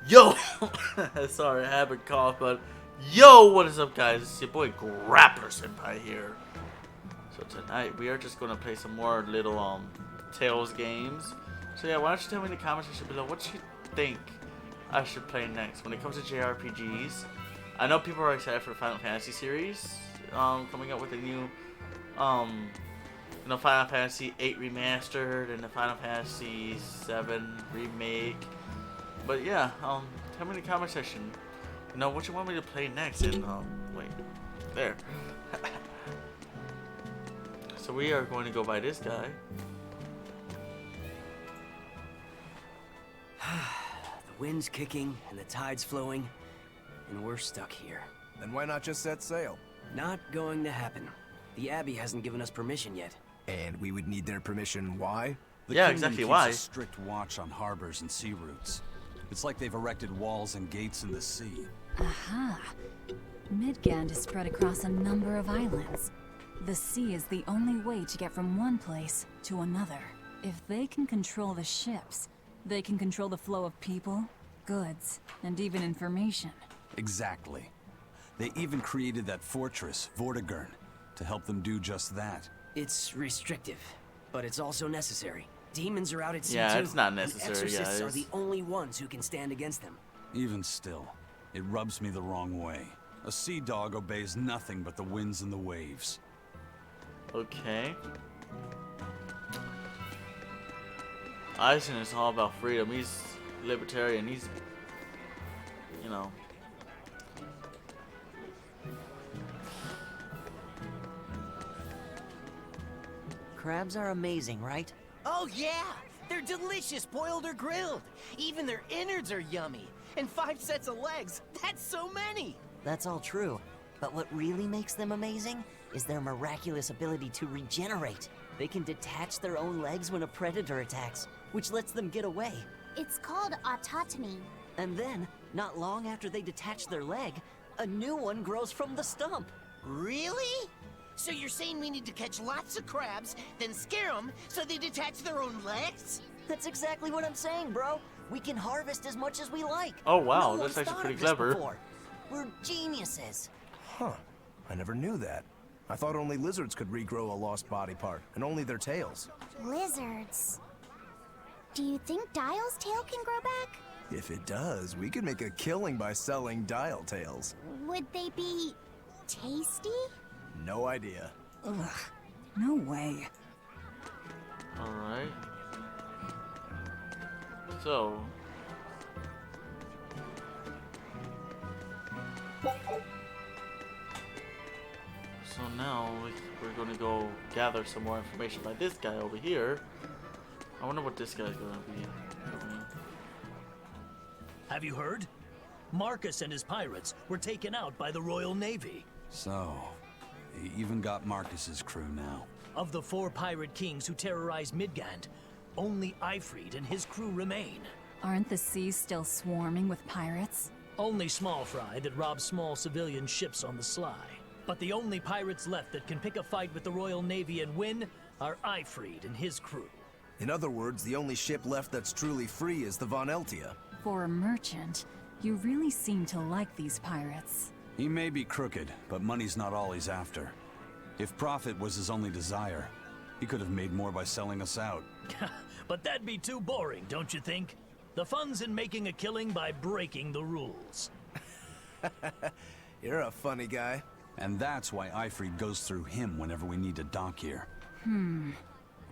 Yo! Sorry, I have a cough, but yo, what is up, guys? It's your boy Grappler senpai here. So tonight we are just gonna play some more little Tales games. So yeah, why don't you tell me in the comments section below what you think I should play next when it comes to JRPGs. I know people are excited for the Final Fantasy series, coming up with a new Final Fantasy 8 remastered and the Final Fantasy 7 remake. But yeah, tell me in the comment section, what you want me to play next. And wait, there. So we are going to go by this guy. The wind's kicking and the tide's flowing, and we're stuck here. Then why not just set sail? Not going to happen. The Abbey hasn't given us permission yet. And we would need their permission. Why? Yeah, exactly. Why? Keeps a strict watch on harbors and sea routes. It's like they've erected walls and gates in the sea. Aha. Midgand is spread across a number of islands. The sea is the only way to get from one place to another. If they can control the ships, they can control the flow of people, goods, and even information. Exactly. They even created that fortress, Vortigern, to help them do just that. It's restrictive, but it's also necessary. Demons are out at sea too. Yeah, it's not necessary, and exorcists guys. are the only ones who can stand against them. Even still, it rubs me the wrong way. A sea dog obeys nothing but the winds and the waves. Okay. Eisen is all about freedom. He's libertarian. He's, Crabs are amazing, right? Oh yeah! They're delicious, boiled or grilled. Even their innards are yummy. And 5 sets of legs, that's so many! That's all true. But what really makes them amazing is their miraculous ability to regenerate. They can detach their own legs when a predator attacks, which lets them get away. It's called autotomy. And then, not long after they detach their leg, a new one grows from the stump. Really? So you're saying we need to catch lots of crabs, then scare them so they detach their own legs? That's exactly what I'm saying, bro. We can harvest as much as we like. Oh wow, No that's one's actually thought pretty of this clever. before. We're geniuses. Huh. I never knew that. I thought only lizards could regrow a lost body part, and only their tails. Lizards. Do you think Dial's tail can grow back? If it does, we could make a killing by selling dial tails. Would they be tasty? No idea. Ugh. No way. Alright. So. So now we're going to go gather some more information by this guy over here. I wonder what this guy's going to be doing. Have you heard? Marcus and his pirates were taken out by the Royal Navy. So, they even got Marcus's crew now. Of the 4 pirate kings who terrorized Midgand, only Ifrid and his crew remain. Aren't the seas still swarming with pirates? Only small fry that rob small civilian ships on the sly. But the only pirates left that can pick a fight with the Royal Navy and win are Ifrid and his crew. In other words, the only ship left that's truly free is the Von Eltia. For a merchant, you really seem to like these pirates. He may be crooked, but money's not all he's after. If profit was his only desire, he could have made more by selling us out. But that'd be too boring, don't you think? The fun's in making a killing by breaking the rules. You're a funny guy. And that's why Ifrid goes through him whenever we need to dock here.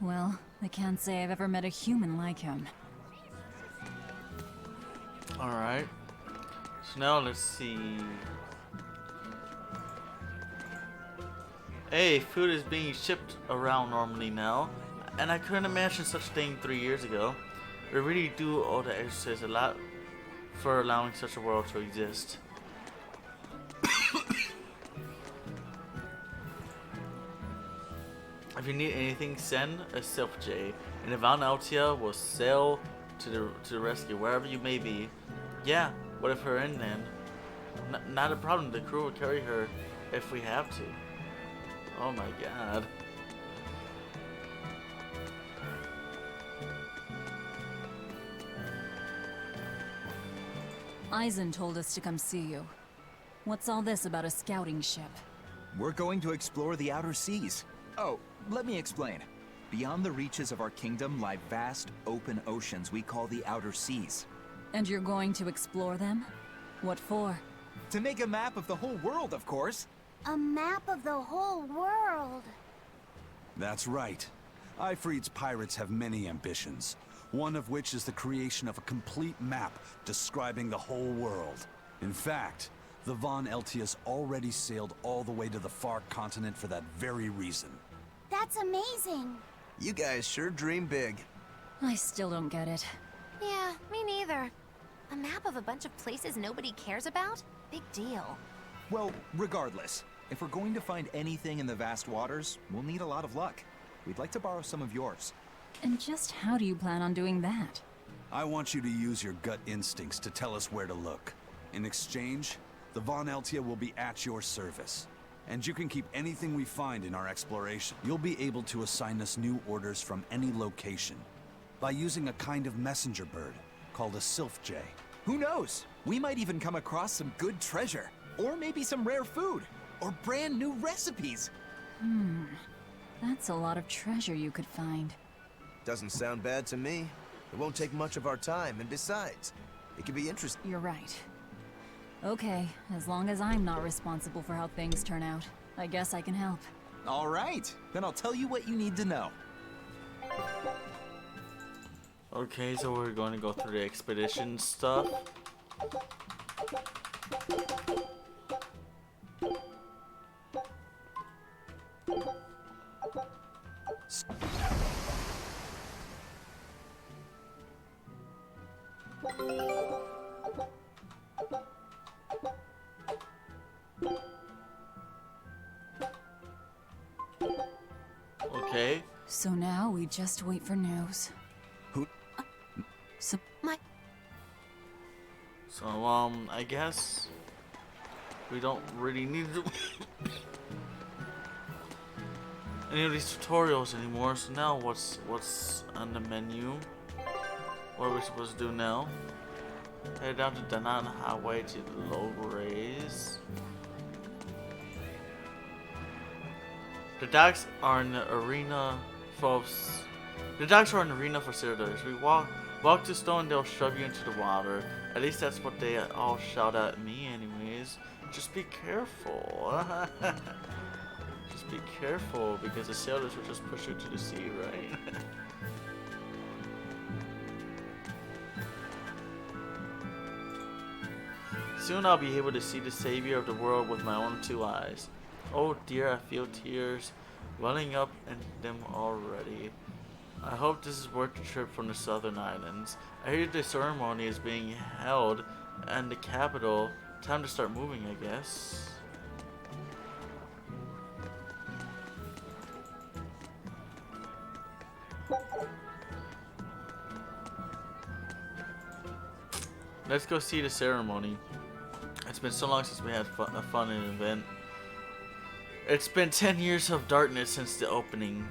Well, I can't say I've ever met a human like him. Alright. So now let's see. Hey, food is being shipped around normally now. And I couldn't imagine such a thing 3 years ago. We really do owe the Exorcist a lot for allowing such a world to exist. If you need anything, send a Sylph J, and the Von Eltia will sail to the rescue wherever you may be. Yeah, what if her in then? Not a problem. The crew will carry her if we have to. Oh my god. Eisen told us to come see you. What's all this about a scouting ship? We're going to explore the outer seas. Oh, let me explain. Beyond the reaches of our kingdom lie vast, open oceans we call the outer seas. And you're going to explore them? What for? To make a map of the whole world, of course. A map of the whole world. That's right. Ifrit's pirates have many ambitions, one of which is the creation of a complete map describing the whole world. In fact, the Von Eltius already sailed all the way to the far continent for that very reason. That's amazing. You guys sure dream big. I still don't get it. Yeah, me neither. A map of a bunch of places nobody cares about? Big deal. Well, regardless, if we're going to find anything in the vast waters, we'll need a lot of luck. We'd like to borrow some of yours. And just how do you plan on doing that? I want you to use your gut instincts to tell us where to look. In exchange, the Von Eltia will be at your service. And you can keep anything we find in our exploration. You'll be able to assign us new orders from any location by using a kind of messenger bird called a sylph jay. Who knows? We might even come across some good treasure. Or maybe some rare food. Or brand new recipes. That's a lot of treasure you could find. Doesn't sound bad to me. It won't take much of our time, and besides, it could be interesting. You're right. Okay, as long as I'm not responsible for how things turn out, I guess I can help. All right, then I'll tell you what you need to know. Okay, so we're going to go through the expedition stuff. Okay. So now we just wait for news. Who? So So, I guess we don't really need to any of these tutorials anymore. So now what's on the menu? What are we supposed to do now? Head down to Danan Highway to Loegres. The docks are in the arena for sailors. We walk to stone, they'll shove you into the water. At least that's what they all shout at me anyways. Just be careful. Just be careful, because the sailors will just push you to the sea, right? Soon I'll be able to see the savior of the world with my own two eyes. Oh dear, I feel tears welling up in them already. I hope this is worth the trip from the southern islands. I hear the ceremony is being held in the capital. Time to start moving, I guess. Let's go see the ceremony. It's been so long since we had a fun event. It's been 10 years of darkness since the opening,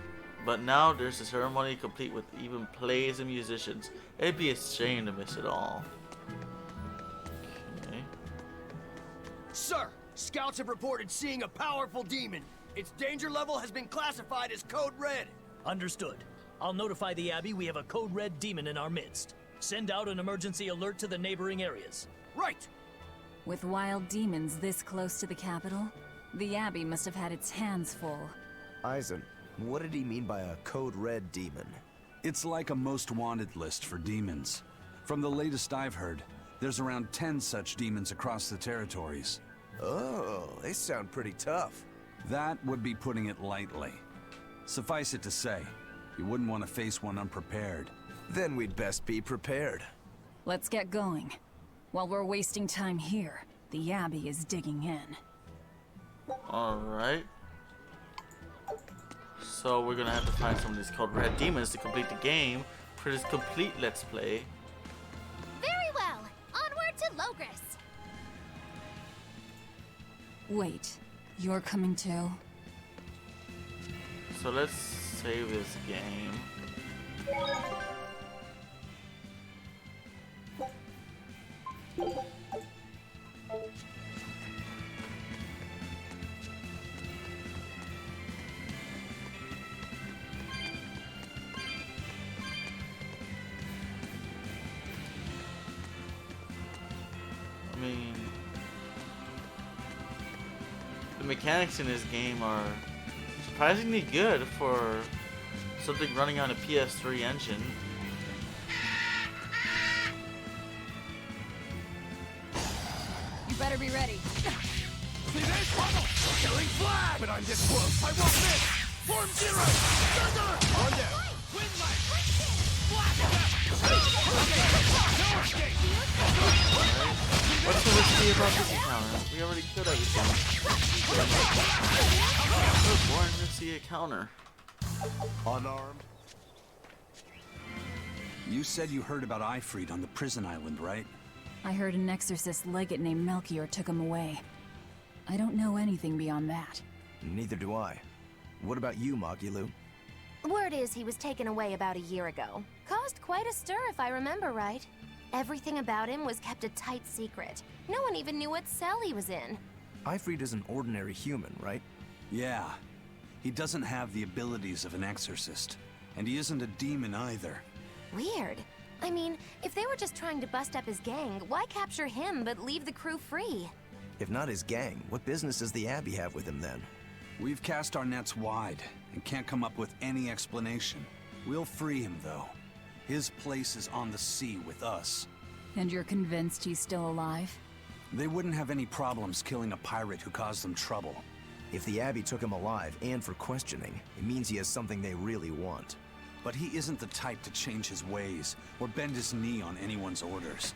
but now there's a ceremony complete with even plays and musicians. It'd be a shame to miss it all. Okay. Sir, scouts have reported seeing a powerful demon. Its danger level has been classified as Code Red. Understood. I'll notify the Abbey we have a Code Red demon in our midst. Send out an emergency alert to the neighboring areas. Right! With wild demons this close to the capital, the Abbey must have had its hands full. Eisen, what did he mean by a Code Red demon? It's like a most wanted list for demons. From the latest I've heard, there's around 10 such demons across the territories. Oh, they sound pretty tough. That would be putting it lightly. Suffice it to say, you wouldn't want to face one unprepared. Then we'd best be prepared. Let's get going. While we're wasting time here, the Abbey is digging in. Alright. So we're gonna have to find some of these Code Red demons to complete the game for this complete Let's Play. Very well. Onward to Loegres. Wait, you're coming too? So let's save this game. I mean, the mechanics in this game are surprisingly good for something running on a PS3 engine. You better be ready. See this? Killing flag! But I'm this close. I won't miss! Form zero! Thunder! One down. Win life! No escape! What's so risky about this encounter? We already killed everything. So boring to see a counter. Unarmed. You said you heard about Ifrit on the prison island, right? I heard an exorcist legate named Melchior took him away. I don't know anything beyond that. Neither do I. What about you, Magilu? Word is he was taken away about a year ago. Caused quite a stir if I remember right. Everything about him was kept a tight secret. No one even knew what cell he was in. Ifrit is an ordinary human, right? Yeah. He doesn't have the abilities of an exorcist. And he isn't a demon either. Weird. I mean, if they were just trying to bust up his gang, why capture him but leave the crew free? If not his gang, what business does the Abbey have with him then? We've cast our nets wide and can't come up with any explanation. We'll free him, though. His place is on the sea with us. And you're convinced he's still alive? They wouldn't have any problems killing a pirate who caused them trouble. If the Abbey took him alive and for questioning, it means he has something they really want. But he isn't the type to change his ways or bend his knee on anyone's orders.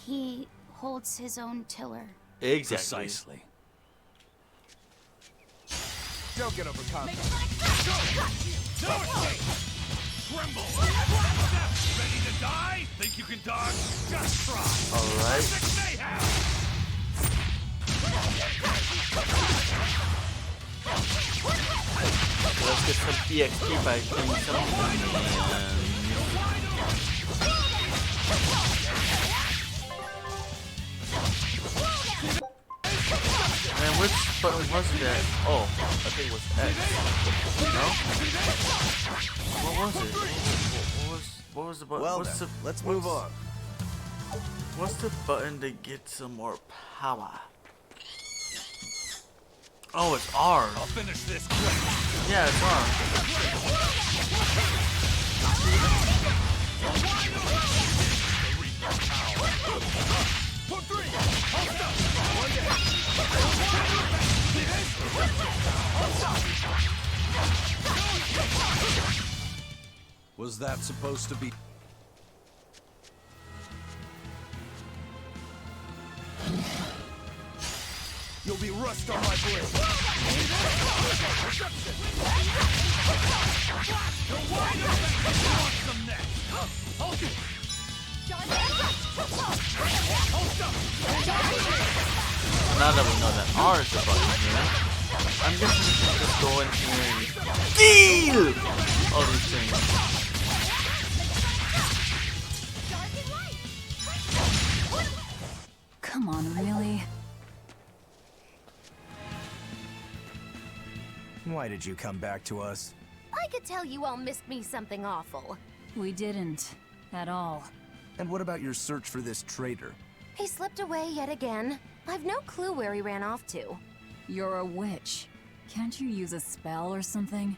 He holds his own tiller. Exactly. Precisely. Don't get overconfident. No escape! Tremble! Ready to die? Think you can dodge? Just try! Alright. Let's get some EXP by killing something. Man, which button was that? Oh, I think it was X. No? What was it? What was the button? Well then, let's move on. What's the button to get some more power? Oh, it's R. I'll finish this quick. Yeah, it's R. Put three! Hold up! One down! Was that supposed to be... You'll be rust on my blade! Now that we know that R is the button here, I'm guessing we can just go in here and steal all these things. Come on, really? Why did you come back to us? I could tell you all missed me something awful. We didn't. At all. And what about your search for this traitor? He slipped away yet again. I've no clue where he ran off to. You're a witch. Can't you use a spell or something?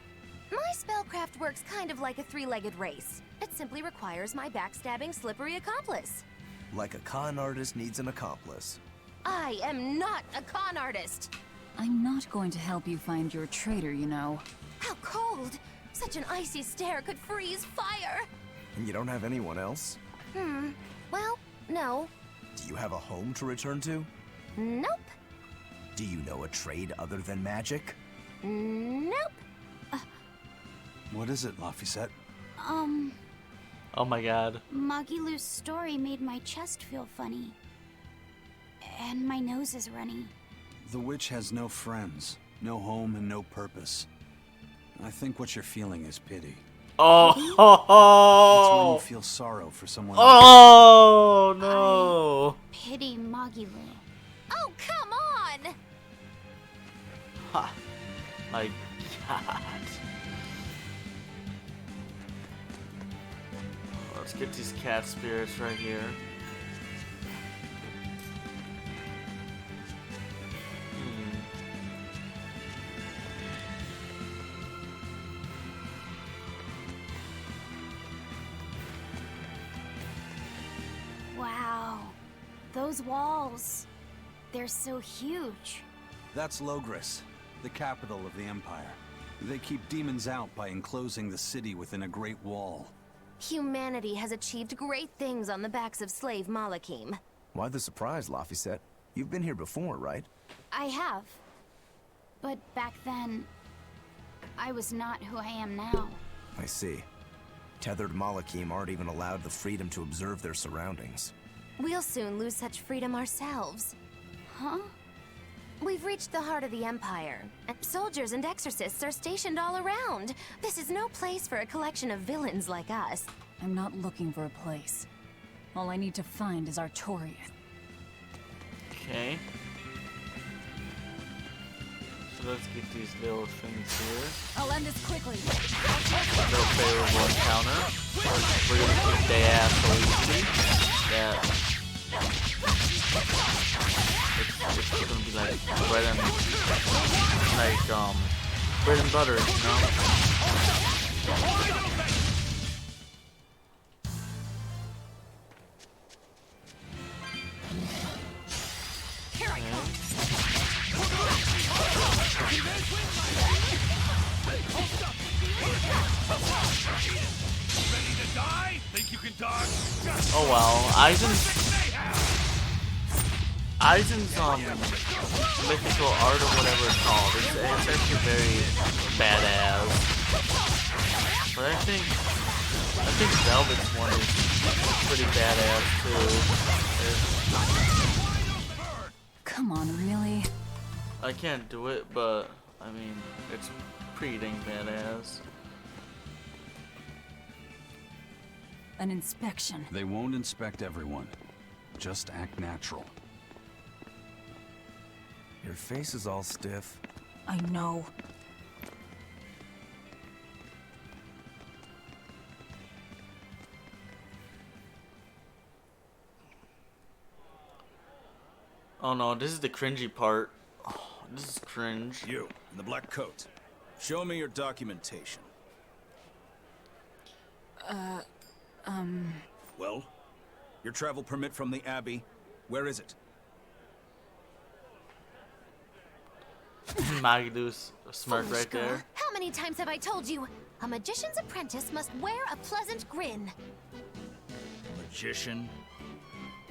My spellcraft works kind of like a three-legged race. It simply requires my backstabbing, slippery accomplice. Like a con artist needs an accomplice. I am not a con artist. I'm not going to help you find your traitor, you know. How cold! Such an icy stare could freeze fire! And you don't have anyone else? Well, no. Do you have a home to return to? Nope. Do you know a trade other than magic? Nope. What is it, Laphicet? Oh my god. Magilu's story made my chest feel funny. And my nose is runny. The witch has no friends, no home, and no purpose. I think what you're feeling is pity. Oh, It's when you feel sorrow for someone else. oh no! Pity Magilu. Oh, come on! Ha! My God! Let's get these cat spirits right here. Wow. Those walls. They're so huge. That's Loegres, the capital of the Empire. They keep demons out by enclosing the city within a great wall. Humanity has achieved great things on the backs of slave Malakim. Why the surprise, Laphicet? You've been here before, right? I have. But back then, I was not who I am now. I see. Tethered Malakim aren't even allowed the freedom to observe their surroundings. We'll soon lose such freedom ourselves. Huh? We've reached the heart of the Empire, and soldiers and exorcists are stationed all around. This is no place for a collection of villains like us. I'm not looking for a place. All I need to find is Artorious. Okay. So let's get these little things here. I'll end this quickly. No favorable encounter. We're gonna kick their ass so easily that it's gonna be like bread and bread and butter, you know? Here I come. Ready to die? Think you can dodge? Oh well, Aizen's mythical art or whatever it's called. It's actually very badass. But I think Velvet's one is pretty badass too. Come on, really? I can't do it, but I mean it's pretty dang badass. An inspection. They won't inspect everyone. Just act natural. Your face is all stiff. I know. Oh no, this is the cringy part. Oh, this is cringe. You, in the black coat. Show me your documentation. Well? Your travel permit from the Abbey, where is it? Magilu's smirk Foolish right girl. there. How many times have I told you? A magician's apprentice must wear a pleasant grin. Magician?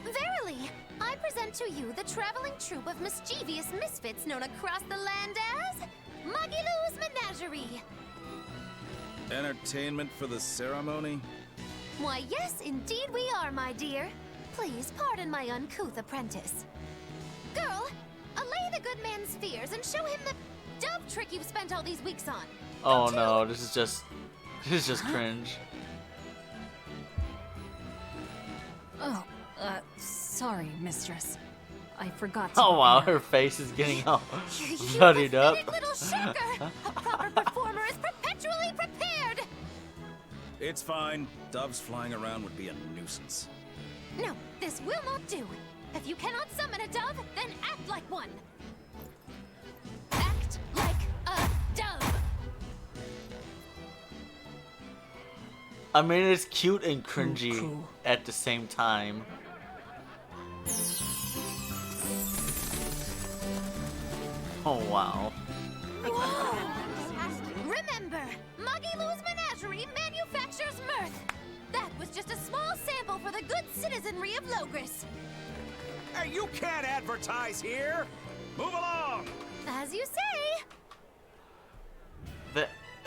Verily, I present to you the traveling troupe of mischievous misfits known across the land as Magilu's Menagerie. Entertainment for the ceremony? Why, yes, indeed we are, my dear. Please pardon my uncouth apprentice. Girl, allay the good man's fears and show him the dove trick you've spent all these weeks on. Oh no, this is just cringe. Oh, sorry, mistress. I forgot to Oh wow, prepare. her face is getting all You bloodied up. pathetic little shaker! A proper performer is perpetually prepared! It's fine. Doves flying around would be a nuisance. No, this will not do. If you cannot summon a dove, then act like one. Act like a dove. I mean, it's cute and cringy Cool. at the same time. Oh wow. Remember, Magilu's Menagerie manufactures mirth. That was just a small sample for the good citizenry of Loegres. Hey, you can't advertise here! Move along! As you say.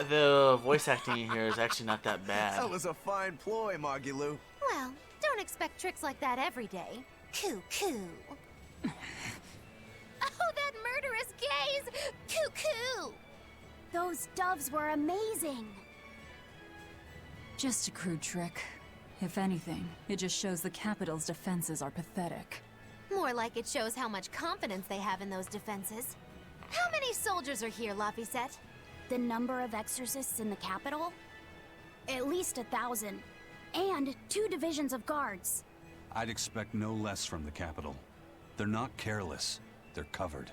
The voice acting in here is actually not that bad. That was a fine ploy, Magilu. Well, don't expect tricks like that every day. Coo-coo. Oh, that murderous gaze! Coo-coo! Those doves were amazing. Just a crude trick. If anything, it just shows the capital's defenses are pathetic. More like it shows how much confidence they have in those defenses. How many soldiers are here, Laphicet? The number of exorcists in the capital? At least 1,000. And 2 divisions of guards. I'd expect no less from the capital. They're not careless. They're covered.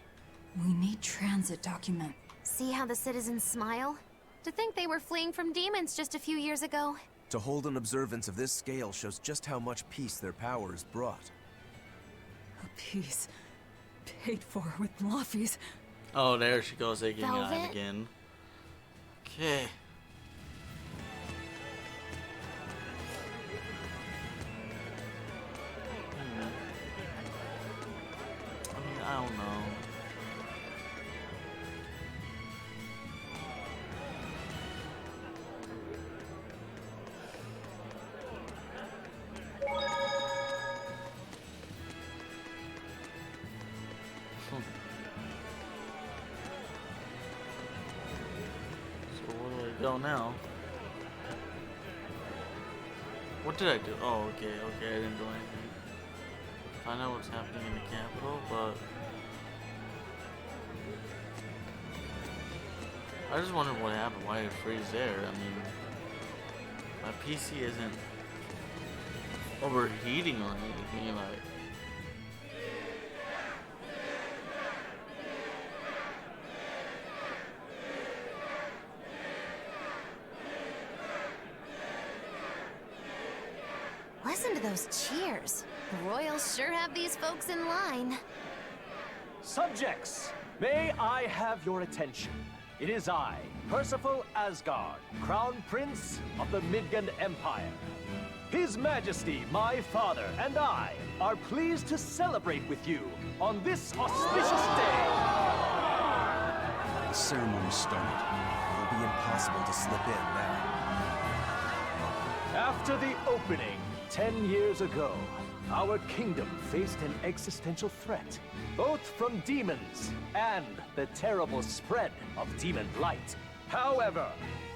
We need transit document. See how the citizens smile? To think they were fleeing from demons just a few years ago. To hold an observance of this scale shows just how much peace their power has brought. A piece paid for with Laffy's. Oh, there she goes, egging on Velvet? again. Okay. I don't know. So where do I go now? What did I do? Oh, okay, I didn't do anything. Find out what's happening in the capital, but I just wondered what happened, why it freeze there. I mean, my PC isn't overheating or anything, like. Listen to those cheers. The royals sure have these folks in line. Subjects, may I have your attention? It is I, Percival Asgard, Crown Prince of the Midgard Empire. His Majesty, my father, and I are pleased to celebrate with you on this auspicious day. The ceremony started. It will be impossible to slip in now. After the opening 10 years ago, our kingdom faced an existential threat, both from demons and the terrible spread of demon light. However,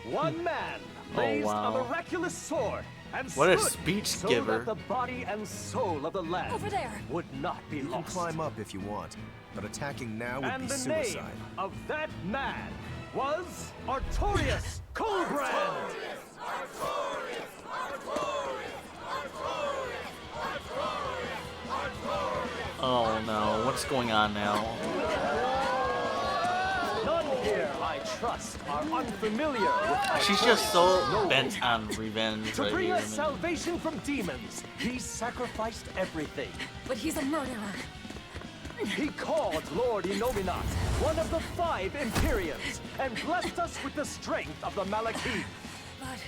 one man raised a miraculous sword and What a stood speech so giver. that the body and soul of the land Over there. would not be You lost. can climb up if you want, but attacking now would And be the suicide. name of that man was Artorious Coldbrand. Oh no, what's going on now? None here, I trust, are unfamiliar with She's just so bent on revenge To right bring here. us salvation from demons, he sacrificed everything. But he's a murderer. He called Lord Innominat, one of the 5 Imperiums, and blessed us with the strength of the Malachim. But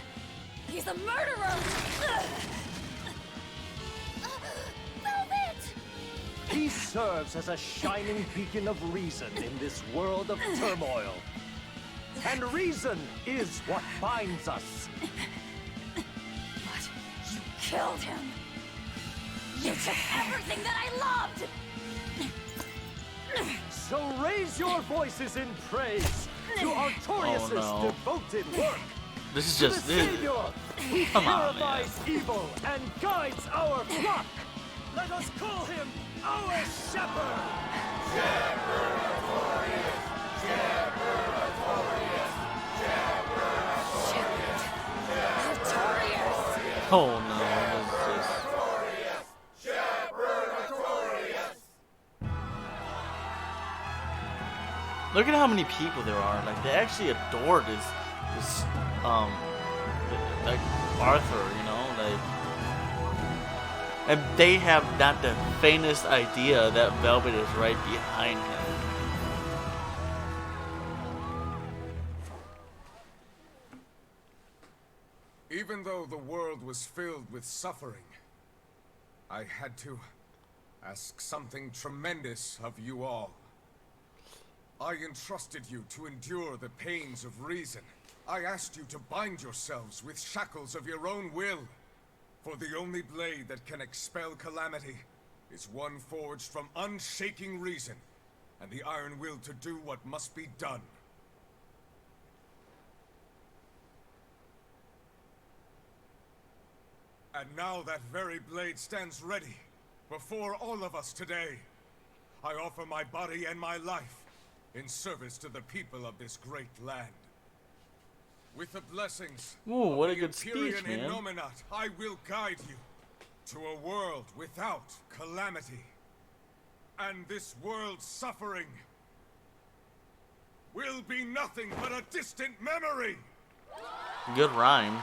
he's a murderer! Velvet! He serves as a shining beacon of reason in this world of turmoil. And reason is what binds us. But you killed him! You took everything that I loved! So raise your voices in praise to Artorious's Oh, no. devoted work. This is To just the Savior who Come on, purifies evil and guides our flock. Let us call him our shepherd. Shepherd Artorious. Shepherd Artorious. Shepherd Artorious. Oh no, what is this? Look at how many people there are. Like they actually adore this like Arthur, you know, like, and they have not the faintest idea that Velvet is right behind him. Even though the world was filled with suffering, I had to ask something tremendous of you all. I entrusted you to endure the pains of reason. I asked you to bind yourselves with shackles of your own will. For the only blade that can expel calamity is one forged from unshaking reason, and the iron will to do what must be done. And now that very blade stands ready before all of us today. I offer my body and my life in service to the people of this great land. With the blessings Ooh, what a of the good speech, Empyrean man. Innominat, I will guide you to a world without calamity. And this world's suffering will be nothing but a distant memory. Good rhyme.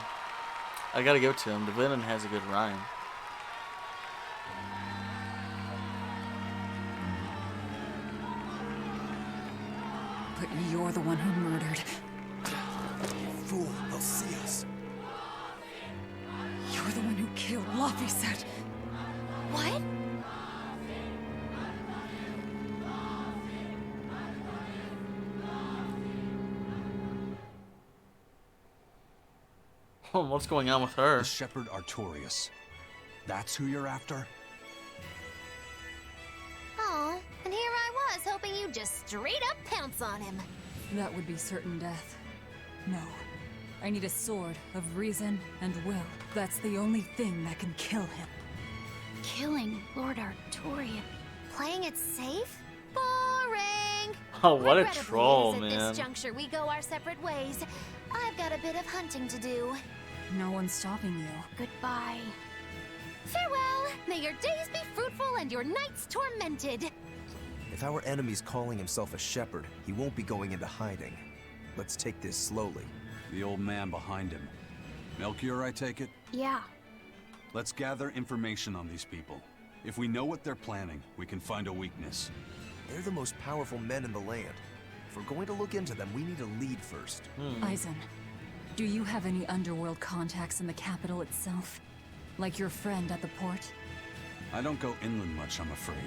I gotta give it to him. The villain has a good rhyme. But you're the one who murdered. Fool, they'll see us. You're the one who killed Laphicet. What? What's going on with her? The shepherd Artorious. That's who you're after? Oh, and here I was hoping you'd just straight up pounce on him. That would be certain death. No. I need a sword of reason and will. That's the only thing that can kill him. Killing Lord Artorious. Playing it safe? Boring. Oh, what a Regrettably, troll, it is at man. this juncture we go our separate ways. I've got a bit of hunting to do. No one's stopping you. Goodbye. Farewell. May your days be fruitful and your nights tormented. If our enemy's calling himself a shepherd, he won't be going into hiding. Let's take this slowly. The old man behind him. Melchior, I take it? Yeah. Let's gather information on these people. If we know what they're planning, we can find a weakness. They're the most powerful men in the land. If we're going to look into them, we need a lead first. Eisen, do you have any underworld contacts in the capital itself? Like your friend at the port? I don't go inland much, I'm afraid.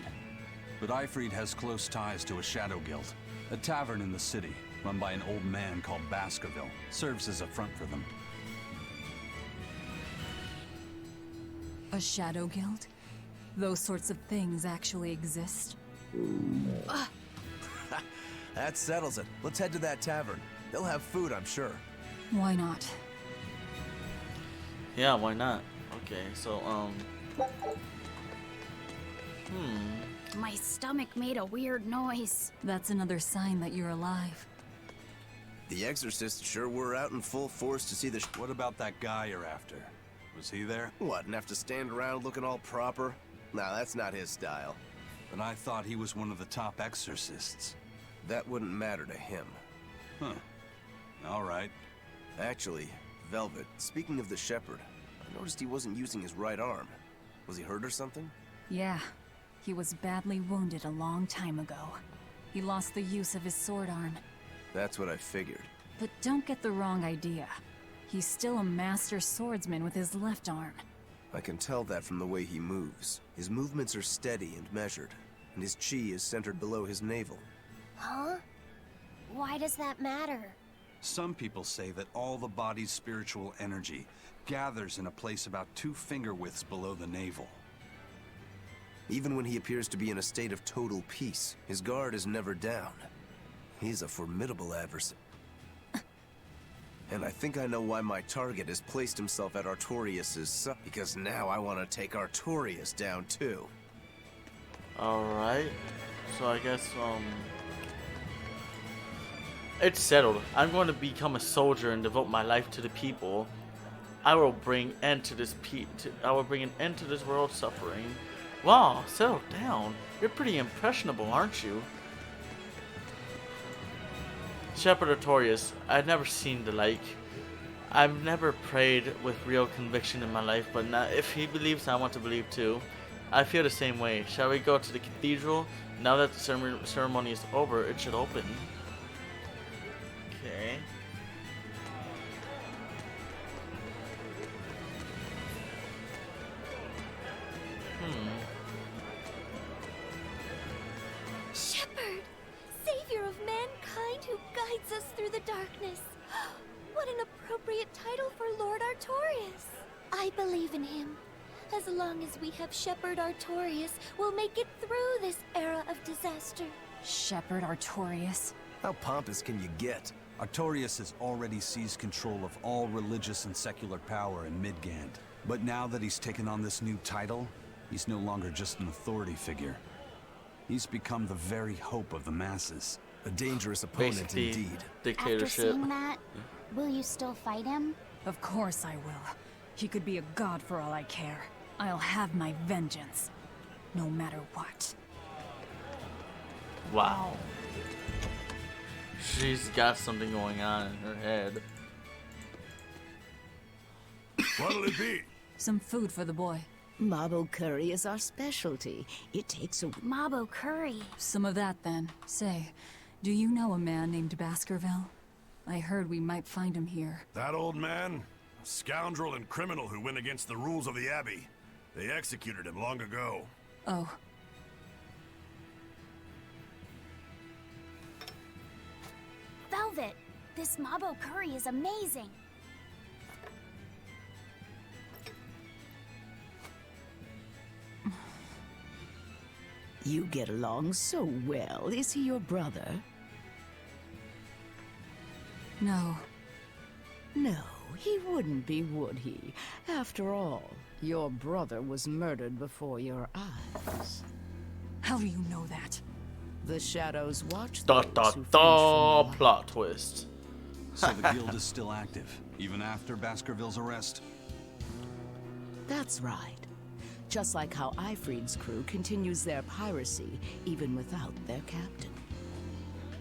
But Ifrid has close ties to a shadow guild. A tavern in the city, run by an old man called Baskerville, serves as a front for them. A shadow guild? Those sorts of things actually exist? That settles it. Let's head to that tavern. They'll have food, I'm sure. Why not? Yeah, why not? Okay, so, My stomach made a weird noise. That's another sign that you're alive. The exorcists sure were out in full force to see the What about that guy you're after? Was he there? What, and have to stand around looking all proper? Nah, that's not his style. But I thought he was one of the top exorcists. That wouldn't matter to him. Huh. All right. Actually, Velvet, speaking of the shepherd, I noticed he wasn't using his right arm. Was he hurt or something? Yeah. He was badly wounded a long time ago. He lost the use of his sword arm. That's what I figured. But don't get the wrong idea. He's still a master swordsman with his left arm. I can tell that from the way he moves. His movements are steady and measured, and his chi is centered below his navel. Huh? Why does that matter? Some people say that all the body's spiritual energy gathers in a place about 2 finger widths below the navel. Even when he appears to be in a state of total peace, his guard is never down. He's a formidable adversary. And I think I know why my target has placed himself at Artorious's side, because now I want to take Artorious down too. alright. So I guess, it's settled. I'm going to become a soldier and devote my life to the people. I will bring end to this I will bring an end to this world's suffering. Wow, settle down. You're pretty impressionable, aren't you? Shepherd Artorious, I've never seen the like. I've never prayed with real conviction in my life, but now if he believes, I want to believe too. I feel the same way. Shall we go to the cathedral? Now that the ceremony is over, it should open. Okay. Shepherd! Savior of mankind who guides us through the darkness. What an appropriate title for Lord Artorious. I believe in him. As long as we have Shepherd Artorious, we'll make it through this era of disaster. Shepherd Artorious? How pompous can you get? Artorious has already seized control of all religious and secular power in Midgand. But now that he's taken on this new title, he's no longer just an authority figure. He's become the very hope of the masses. A dangerous opponent Basically, indeed. After seeing that, will you still fight him? Of course I will. He could be a god for all I care. I'll have my vengeance. No matter what. Wow. She's got something going on in her head. What'll it be? Some food for the boy. Mabo curry is our specialty. It takes a... Mabo curry. Some of that, then. Say, do you know a man named Baskerville? I heard we might find him here. That old man? A scoundrel and criminal who went against the rules of the Abbey. They executed him long ago. Oh. Velvet, this Mabo curry is amazing. You get along so well. Is he your brother? No. No, he wouldn't be, would he? After all, your brother was murdered before your eyes. How do you know that? The shadows watch Da those da who flinch da! from light. Plot twist. So the guild is still active, even after Baskerville's arrest? That's right. Just like how Ifreed's crew continues their piracy, even without their captain.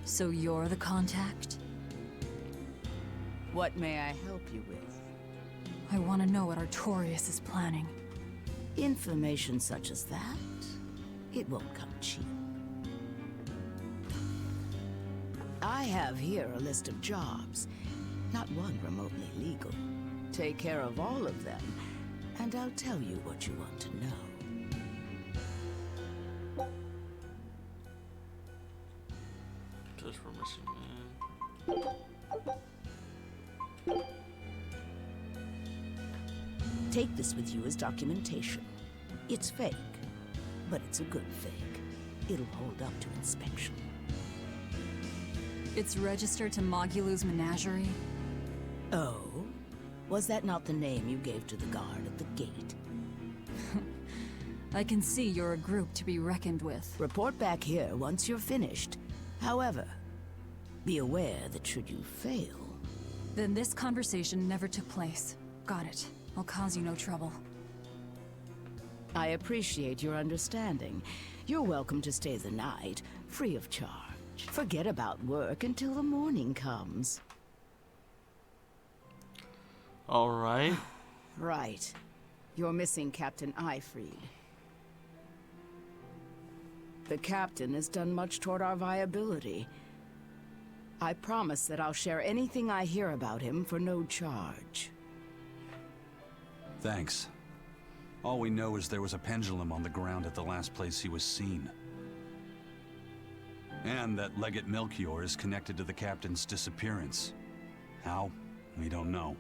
So you're the contact? What may I help you with? I want to know what Artorious is planning. Information such as that, it won't come cheap. I have here a list of jobs, not one remotely legal. Take care of all of them, and I'll tell you what you want to know. Just for missing man. Take this with you as documentation. It's fake, but it's a good fake. It'll hold up to inspection. It's registered to Mogulu's menagerie? Oh? Was that not the name you gave to the guard at the gate? I can see you're a group to be reckoned with. Report back here once you're finished. However, be aware that should you fail... Then this conversation never took place. Got it. I'll cause you no trouble. I appreciate your understanding. You're welcome to stay the night, free of charge. Forget about work until the morning comes. Alright. Right. You're missing Captain Ifreed. The captain has done much toward our viability. I promise that I'll share anything I hear about him for no charge. Thanks. All we know is there was a pendulum on the ground at the last place he was seen. And that Legate Melchior is connected to the captain's disappearance. How? We don't know.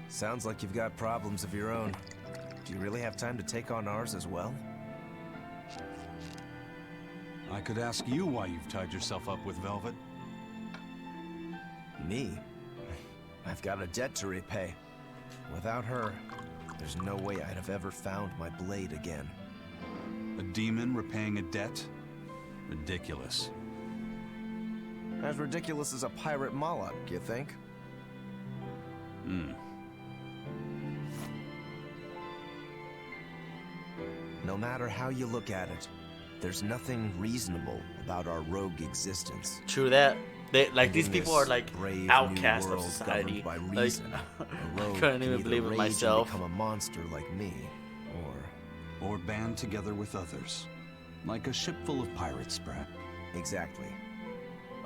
Sounds like you've got problems of your own. Do you really have time to take on ours as well? I could ask you why you've tied yourself up with Velvet. Me? I've got a debt to repay. Without her, there's no way I'd have ever found my blade again. A demon repaying a debt? Ridiculous. As ridiculous as a pirate Moloch, you think? No matter how you look at it, there's nothing reasonable about our rogue existence. True that. They like In these people this are like brave new outcasts of world society. governed by Like, reason, a I rogue couldn't can even either believe it rage myself. and become a monster like me, Or band together with others. Like a ship full of pirates, Brad. Exactly.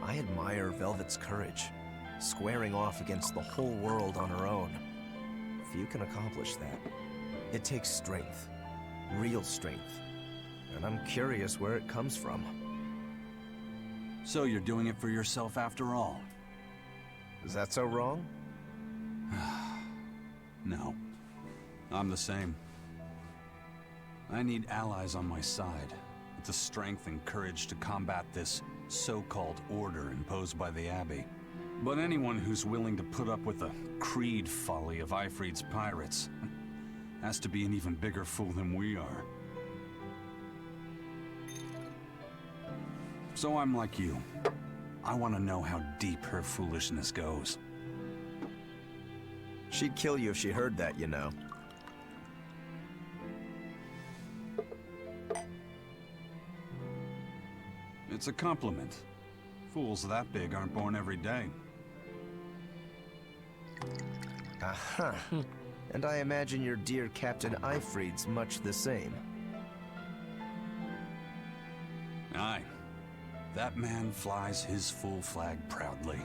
I admire Velvet's courage, squaring off against the whole world on her own. Few can accomplish that. It takes strength, real strength, and I'm curious where it comes from. So you're doing it for yourself after all? Is that so wrong? No. I'm the same. I need allies on my side, with the strength and courage to combat this so-called order imposed by the Abbey. But anyone who's willing to put up with the creed folly of Ifrid's pirates has to be an even bigger fool than we are. So I'm like you. I want to know how deep her foolishness goes. She'd kill you if she heard that, you know. It's a compliment. Fools that big aren't born every day. Aha. And I imagine your dear Captain Ifrid's much the same. Aye. That man flies his full flag proudly.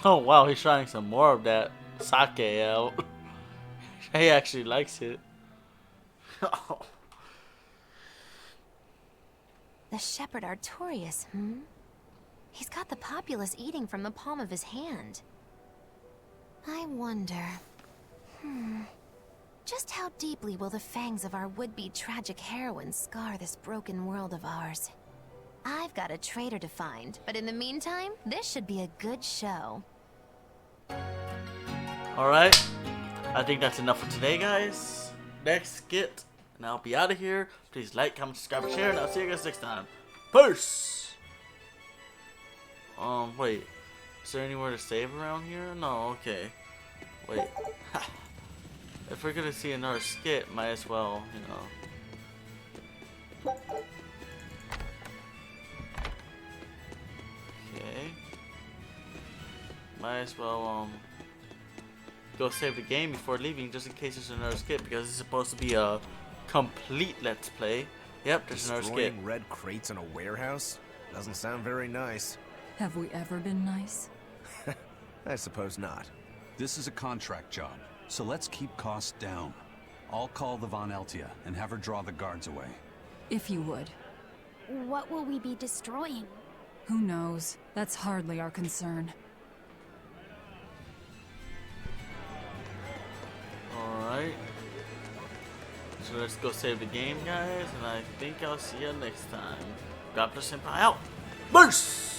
Oh wow, he's trying some more of that sake out. He actually likes it. Oh. The shepherd Artorious, hmm? He's got the populace eating from the palm of his hand. I wonder... Just how deeply will the fangs of our would-be tragic heroine scar this broken world of ours? I've got a traitor to find, but in the meantime, this should be a good show. Alright, I think that's enough for today, guys. Next skit, and I'll be out of here. Please like, comment, subscribe, and share, and I'll see you guys next time. Peace! Wait. Is there anywhere to save around here? No, okay. Wait. If we're gonna see another skit, might as well, you know. Okay. Might as well, go save the game before leaving, just in case there's another skit, because it's supposed to be a complete Let's Play. Yep, there's another skit. Destroying red crates in a warehouse? Doesn't sound very nice. Have we ever been nice? I suppose not. This is a contract job, so let's keep costs down. I'll call the Von Eltia and have her draw the guards away. If you would. What will we be destroying? Who knows? That's hardly our concern. Alright. So let's go save the game, guys, and I think I'll see you next time. Grappler senpai out. Burst!